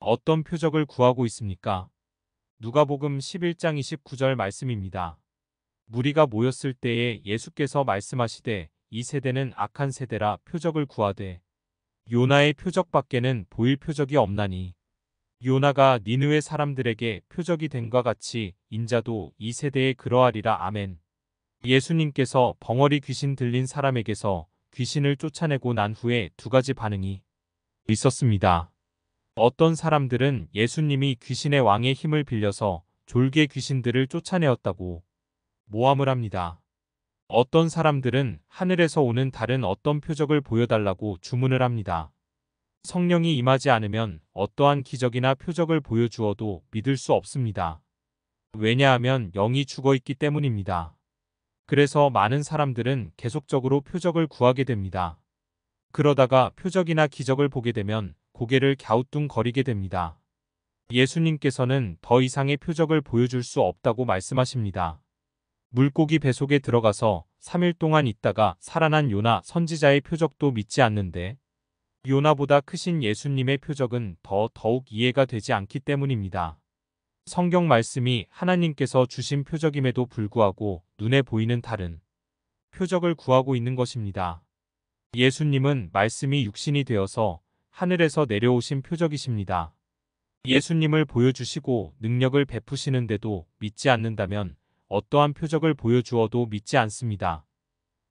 어떤 표적을 구하고 있습니까? 누가복음 11장 29절 말씀입니다. 무리가 모였을 때에 예수께서 말씀하시되 이 세대는 악한 세대라 표적을 구하되 요나의 표적밖에는 보일 표적이 없나니 요나가 니느웨 사람들에게 표적이 됨과 같이 인자도 이 세대에 그러하리라. 아멘. 예수님께서 벙어리 귀신 들린 사람에게서 귀신을 쫓아내고 난 후에 두 가지 반응이 있었습니다. 어떤 사람들은 예수님이 귀신의 왕의 힘을 빌려서 졸개 귀신들을 쫓아내었다고 모함을 합니다. 어떤 사람들은 하늘에서 오는 다른 어떤 표적을 보여달라고 주문을 합니다. 성령이 임하지 않으면 어떠한 기적이나 표적을 보여주어도 믿을 수 없습니다. 왜냐하면 영이 죽어 있기 때문입니다. 그래서 많은 사람들은 계속적으로 표적을 구하게 됩니다. 그러다가 표적이나 기적을 보게 되면 고개를 갸우뚱거리게 됩니다. 예수님께서는 더 이상의 표적을 보여줄 수 없다고 말씀하십니다. 물고기 뱃속에 들어가서 3일 동안 있다가 살아난 요나 선지자의 표적도 믿지 않는데 요나보다 크신 예수님의 표적은 더욱 이해가 되지 않기 때문입니다. 성경 말씀이 하나님께서 주신 표적임에도 불구하고 눈에 보이는 다른 표적을 구하고 있는 것입니다. 예수님은 말씀이 육신이 되어서 하늘에서 내려오신 표적이십니다. 예수님을 보여주시고 능력을 베푸시는데도 믿지 않는다면 어떠한 표적을 보여주어도 믿지 않습니다.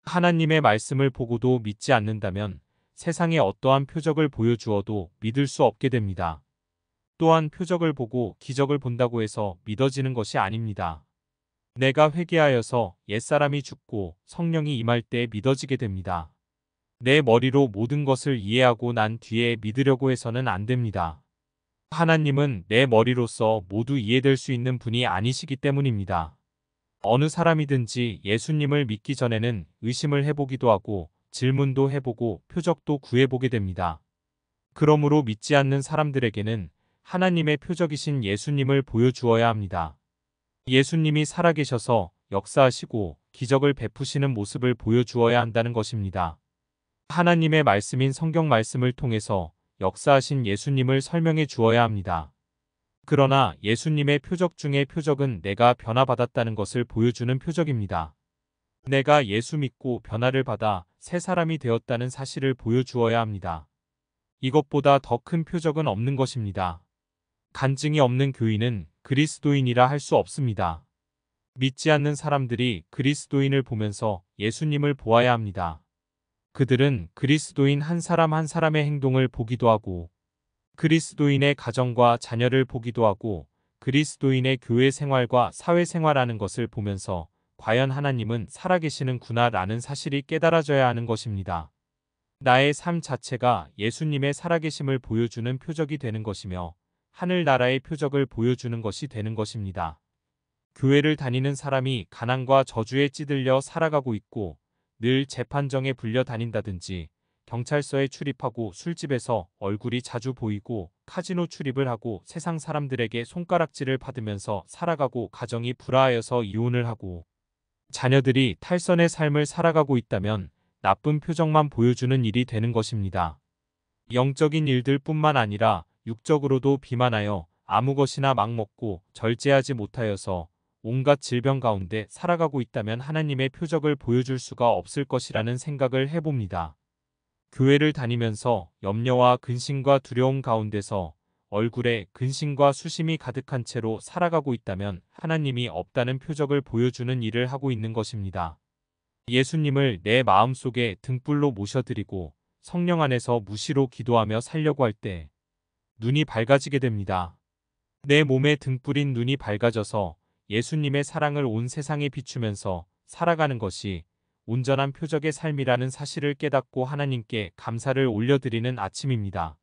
하나님의 말씀을 보고도 믿지 않는다면 세상에 어떠한 표적을 보여주어도 믿을 수 없게 됩니다. 또한 표적을 보고 기적을 본다고 해서 믿어지는 것이 아닙니다. 내가 회개하여서 옛사람이 죽고 성령이 임할 때 믿어지게 됩니다. 내 머리로 모든 것을 이해하고 난 뒤에 믿으려고 해서는 안 됩니다. 하나님은 내 머리로서 모두 이해될 수 있는 분이 아니시기 때문입니다. 어느 사람이든지 예수님을 믿기 전에는 의심을 해보기도 하고 질문도 해보고 표적도 구해보게 됩니다. 그러므로 믿지 않는 사람들에게는 하나님의 표적이신 예수님을 보여주어야 합니다. 예수님이 살아계셔서 역사하시고 기적을 베푸시는 모습을 보여주어야 한다는 것입니다. 하나님의 말씀인 성경 말씀을 통해서 역사하신 예수님을 설명해 주어야 합니다. 그러나 예수님의 표적 중의 표적은 내가 변화받았다는 것을 보여주는 표적입니다. 내가 예수 믿고 변화를 받아 새 사람이 되었다는 사실을 보여주어야 합니다. 이것보다 더 큰 표적은 없는 것입니다. 간증이 없는 교인은 그리스도인이라 할 수 없습니다. 믿지 않는 사람들이 그리스도인을 보면서 예수님을 보아야 합니다. 그들은 그리스도인 한 사람 한 사람의 행동을 보기도 하고 그리스도인의 가정과 자녀를 보기도 하고 그리스도인의 교회 생활과 사회 생활하는 것을 보면서 과연 하나님은 살아계시는구나 라는 사실이 깨달아져야 하는 것입니다. 나의 삶 자체가 예수님의 살아계심을 보여주는 표적이 되는 것이며 하늘나라의 표적을 보여주는 것이 되는 것입니다. 교회를 다니는 사람이 가난과 저주에 찌들려 살아가고 있고 늘 재판정에 불려 다닌다든지 경찰서에 출입하고 술집에서 얼굴이 자주 보이고 카지노 출입을 하고 세상 사람들에게 손가락질을 받으면서 살아가고 가정이 불화하여서 이혼을 하고 자녀들이 탈선의 삶을 살아가고 있다면 나쁜 표적만 보여주는 일이 되는 것입니다. 영적인 일들 뿐만 아니라 육적으로도 비만하여 아무 것이나 막 먹고 절제하지 못하여서 온갖 질병 가운데 살아가고 있다면 하나님의 표적을 보여줄 수가 없을 것이라는 생각을 해봅니다. 교회를 다니면서 염려와 근심과 두려움 가운데서 얼굴에 근심과 수심이 가득한 채로 살아가고 있다면 하나님이 없다는 표적을 보여주는 일을 하고 있는 것입니다. 예수님을 내 마음속에 등불로 모셔드리고 성령 안에서 무시로 기도하며 살려고 할 때 눈이 밝아지게 됩니다. 내 몸에 등불인 눈이 밝아져서 예수님의 사랑을 온 세상에 비추면서 살아가는 것이 온전한 표적의 삶이라는 사실을 깨닫고 하나님께 감사를 올려드리는 아침입니다.